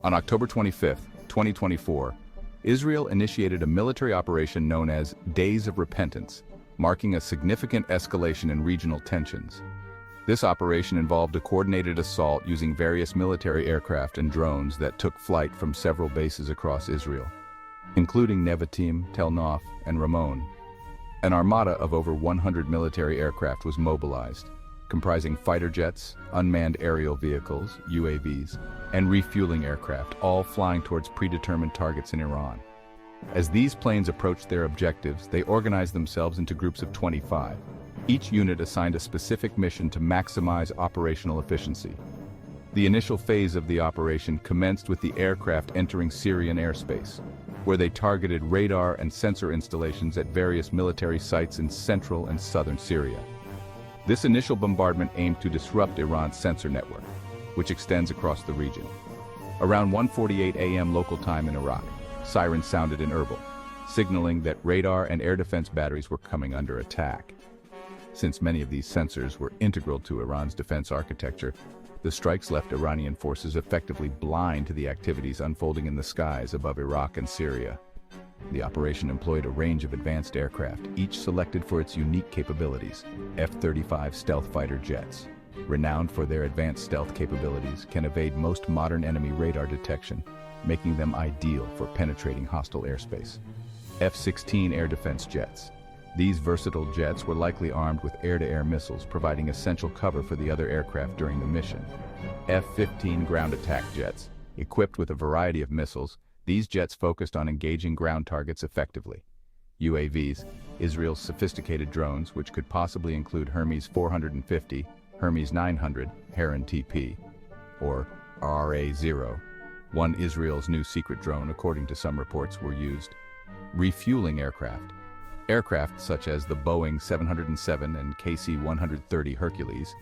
On October 25, 2024, Israel initiated a military operation known as Days of Repentance, marking a significant escalation in regional tensions. This operation involved a coordinated assault using various military aircraft and drones that took flight from several bases across Israel, including Nevatim, Tel Nof, and Ramon. An armada of over 100 military aircraft was mobilized, comprising fighter jets, unmanned aerial vehicles, UAVs, and refueling aircraft, all flying towards predetermined targets in Iran. As these planes approached their objectives, they organized themselves into groups of 25. Each unit assigned a specific mission to maximize operational efficiency. The initial phase of the operation commenced with the aircraft entering Syrian airspace, where they targeted radar and sensor installations at various military sites in central and southern Syria. This initial bombardment aimed to disrupt Iran's sensor network, which extends across the region. Around 1:48 a.m. local time in Iraq, sirens sounded in Erbil, signaling that radar and air defense batteries were coming under attack. Since many of these sensors were integral to Iran's defense architecture, the strikes left Iranian forces effectively blind to the activities unfolding in the skies above Iraq and Syria. The operation employed a range of advanced aircraft, each selected for its unique capabilities. F-35 stealth fighter jets, renowned for their advanced stealth capabilities, can evade most modern enemy radar detection, making them ideal for penetrating hostile airspace. F-16 air defense jets. These versatile jets were likely armed with air-to-air missiles, providing essential cover for the other aircraft during the mission. F-15 ground attack jets. Equipped with a variety of missiles, these jets focused on engaging ground targets effectively. UAVs, Israel's sophisticated drones, which could possibly include Hermes 450, Hermes 900, Heron TP, or RA-0. One Israel's new secret drone, according to some reports, were used. Refueling aircraft. Aircraft such as the Boeing 707 and KC-130 Hercules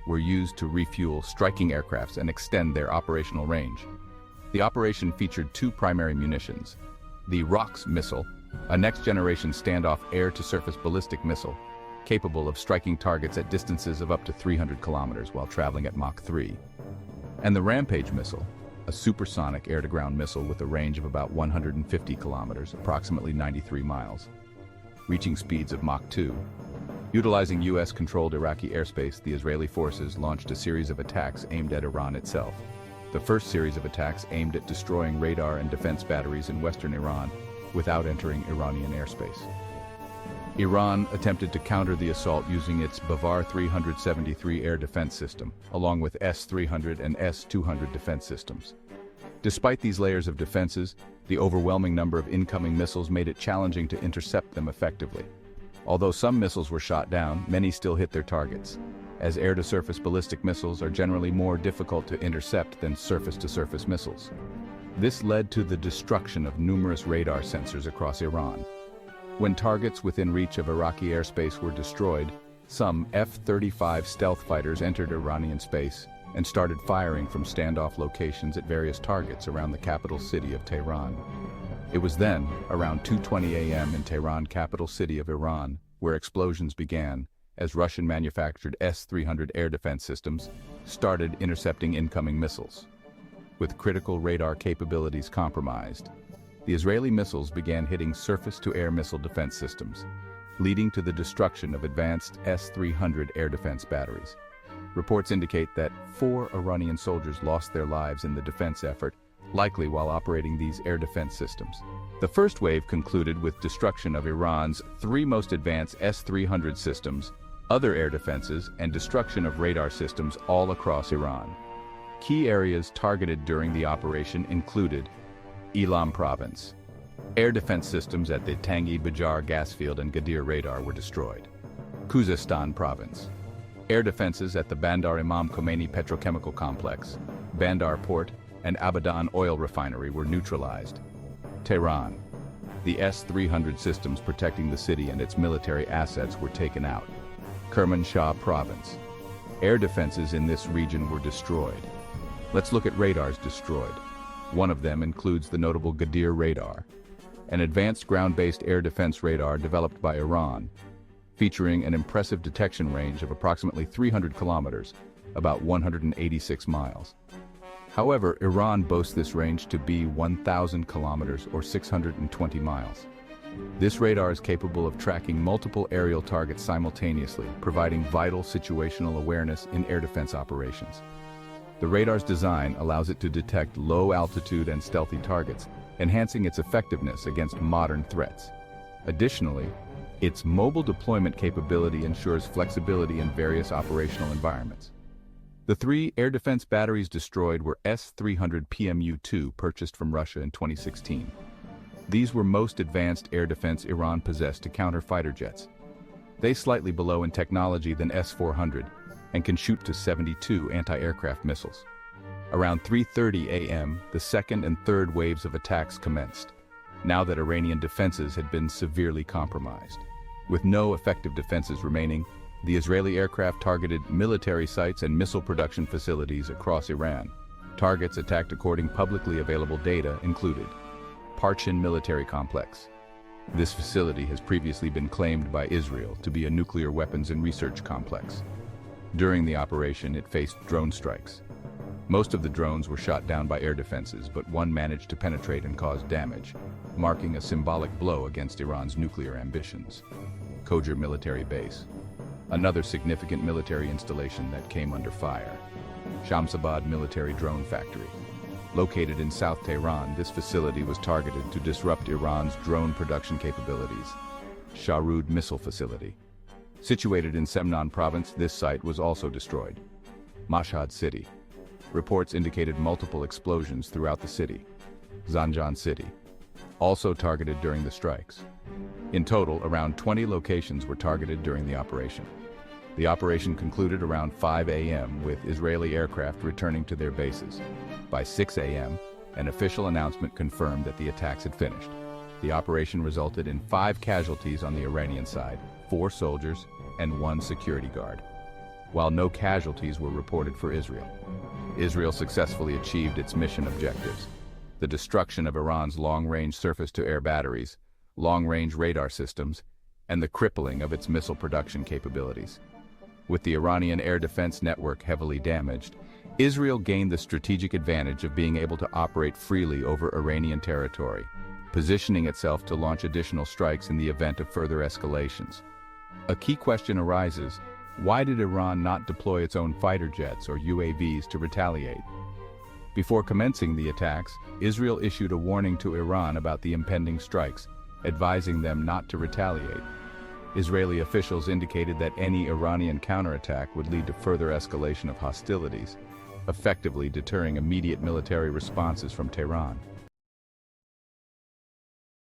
were used to refuel striking aircrafts and extend their operational range. The operation featured two primary munitions: the ROX missile, a next-generation standoff air-to-surface ballistic missile, capable of striking targets at distances of up to 300 kilometers while traveling at Mach 3, and the Rampage missile, a supersonic air-to-ground missile with a range of about 150 kilometers, approximately 93 miles, reaching speeds of Mach 2. Utilizing U.S.-controlled Iraqi airspace, the Israeli forces launched a series of attacks aimed at Iran itself. The first series of attacks aimed at destroying radar and defense batteries in western Iran without entering Iranian airspace. Iran attempted to counter the assault using its Bavar 373 air defense system, along with S-300 and S-200 defense systems. Despite these layers of defenses, the overwhelming number of incoming missiles made it challenging to intercept them effectively. Although some missiles were shot down, many still hit their targets, as air-to-surface ballistic missiles are generally more difficult to intercept than surface-to-surface missiles. This led to the destruction of numerous radar sensors across Iran. When targets within reach of Iraqi airspace were destroyed, some F-35 stealth fighters entered Iranian space and started firing from standoff locations at various targets around the capital city of Tehran. It was then, around 2:20 a.m. in Tehran, capital city of Iran, where explosions began, as Russian-manufactured S-300 air defense systems started intercepting incoming missiles. With critical radar capabilities compromised, the Israeli missiles began hitting surface-to-air missile defense systems, leading to the destruction of advanced S-300 air defense batteries. Reports indicate that 4 Iranian soldiers lost their lives in the defense effort, likely while operating these air defense systems. The first wave concluded with destruction of Iran's 3 most advanced S-300 systems, other air defenses, and destruction of radar systems all across Iran. Key areas targeted during the operation included Elam province. Air defense systems at the Tangi Bajar gas field and Gadir radar were destroyed. Khuzestan province. Air defenses at the Bandar Imam Khomeini petrochemical complex, Bandar port, and Abadan oil refinery were neutralized. Tehran. The S-300 systems protecting the city and its military assets were taken out. Kermanshah province. Air defenses in this region were destroyed. Let's look at radars destroyed. One of them includes the notable Gadir radar, an advanced ground-based air defense radar developed by Iran, featuring an impressive detection range of approximately 300 kilometers, about 186 miles. However, Iran boasts this range to be 1,000 kilometers or 620 miles. This radar is capable of tracking multiple aerial targets simultaneously, providing vital situational awareness in air defense operations. The radar's design allows it to detect low-altitude and stealthy targets, enhancing its effectiveness against modern threats. Additionally, its mobile deployment capability ensures flexibility in various operational environments. The 3 air defense batteries destroyed were S-300 PMU-2 purchased from Russia in 2016. These were most advanced air defense Iran possessed to counter fighter jets. They slightly below in technology than S-400 and can shoot to 72 anti-aircraft missiles. Around 3:30 a.m., the second and third waves of attacks commenced, now that Iranian defenses had been severely compromised. With no effective defenses remaining, the Israeli aircraft targeted military sites and missile production facilities across Iran. Targets attacked according publicly available data included Parchin Military Complex. This facility has previously been claimed by Israel to be a nuclear weapons and research complex. During the operation, it faced drone strikes. Most of the drones were shot down by air defenses, but one managed to penetrate and cause damage, marking a symbolic blow against Iran's nuclear ambitions. Khojar Military Base. Another significant military installation that came under fire. Shamsabad Military Drone Factory. Located in South Tehran, this facility was targeted to disrupt Iran's drone production capabilities. Shahrud Missile Facility. Situated in Semnan province, this site was also destroyed. Mashhad City. Reports indicated multiple explosions throughout the city. Zanjan City. Also targeted during the strikes. In total, around 20 locations were targeted during the operation. The operation concluded around 5 a.m. with Israeli aircraft returning to their bases. By 6 a.m., an official announcement confirmed that the attacks had finished. The operation resulted in 5 casualties on the Iranian side, 4 soldiers, and 1 security guard. While no casualties were reported for Israel. Israel successfully achieved its mission objectives: the destruction of Iran's long-range surface-to-air batteries, long-range radar systems, and the crippling of its missile production capabilities. With the Iranian air defense network heavily damaged, Israel gained the strategic advantage of being able to operate freely over Iranian territory, positioning itself to launch additional strikes in the event of further escalations. A key question arises: why did Iran not deploy its own fighter jets or UAVs to retaliate? Before commencing the attacks, Israel issued a warning to Iran about the impending strikes, advising them not to retaliate. Israeli officials indicated that any Iranian counterattack would lead to further escalation of hostilities, effectively deterring immediate military responses from Tehran.